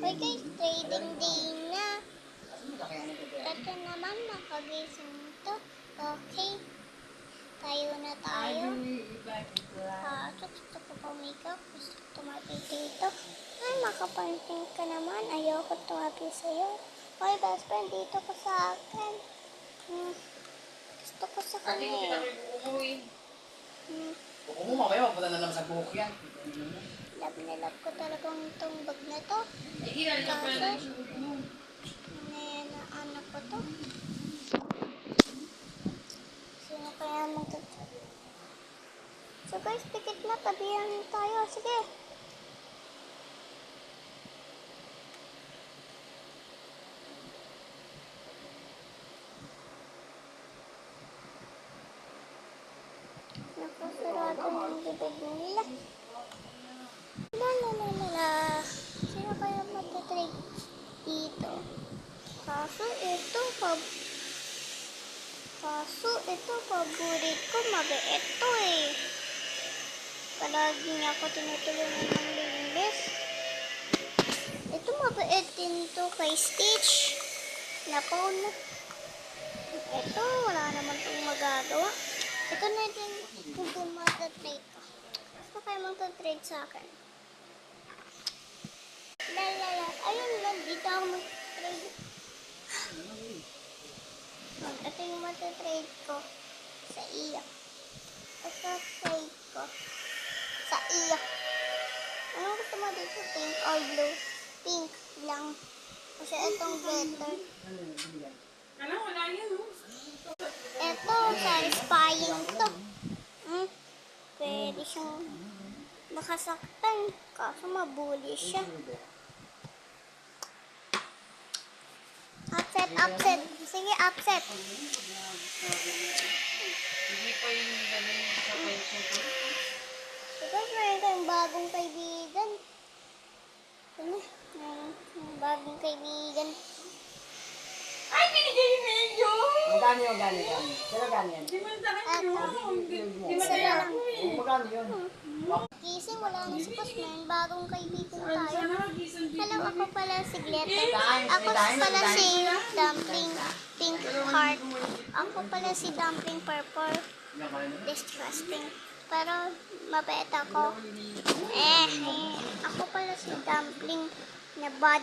Okay guys, trading day na. Ito naman, nakagising to. Okay. Tayo na tayo. Gusto ko pumikap. Gusto ko tumabi dito. Ay, makapanting ka naman. Ayoko tumabi sa'yo. Hoy, best friend, dito ka sa akin. Gusto ko sa kanya eh. Buko mo, mamaya magpunta na naman sa buhok yan. Love na love ko talagang itong bag na to. Kaso, na anak ko to. Sino kaya So guys, pikit na. Tabihan tayo. Sige. Nakasarado ng bibig nila. La. Sino kaya magta-trade dito? Kaso ito paborit ko. Mabait to eh. Palagi niya ako tinutulungan ng linis. Ito mabait din to kay Stitch. Nako na. Ito, wala naman itong magagawa. Ito na din kung magta-trade ko. Gusto kayo magta-trade sa akin. Ayun lang, dito ako mag-trade. Ito yung magta-trade ko sa iyo. Ito trade ko sa iyo. Anong gusto mo dito? Pink or blue? Pink lang. Kasi itong better. Ano, wala yan, no? Ito, satisfying to. Pwede siyang makasaktan. Kaso mabuli siya. Upset. Sige, upset. Hindi pa yung ganun sa pension ko. Because meron tayong bagong kaibigan. Bagong kaibigan. Ay, binigay yung medyo! Magkano yung gani yan? Sino gani yan? Di man sa akin yun. Di man Isa sa lang. ako eh. Magkano yun? Gising, wala na si Postman. Bagong kaibigan tayo. Sana mag-isang Hello, ako pala si Glitter. Kain, Ako kain, pala kain. si Dumpling Pink Heart. Ako pala si Dumpling Purple. Disgusting. Pero mabait ako. Ako pala si Dumpling na bad.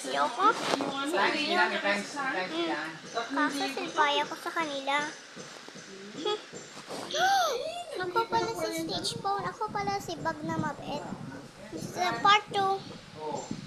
Yoko. Thanks, yan. Thanks, yan. Kaso silpaya ko sa kanila. Ako pala si Stitch Phone. Ako pala si Bag na mabait. Sa part 2.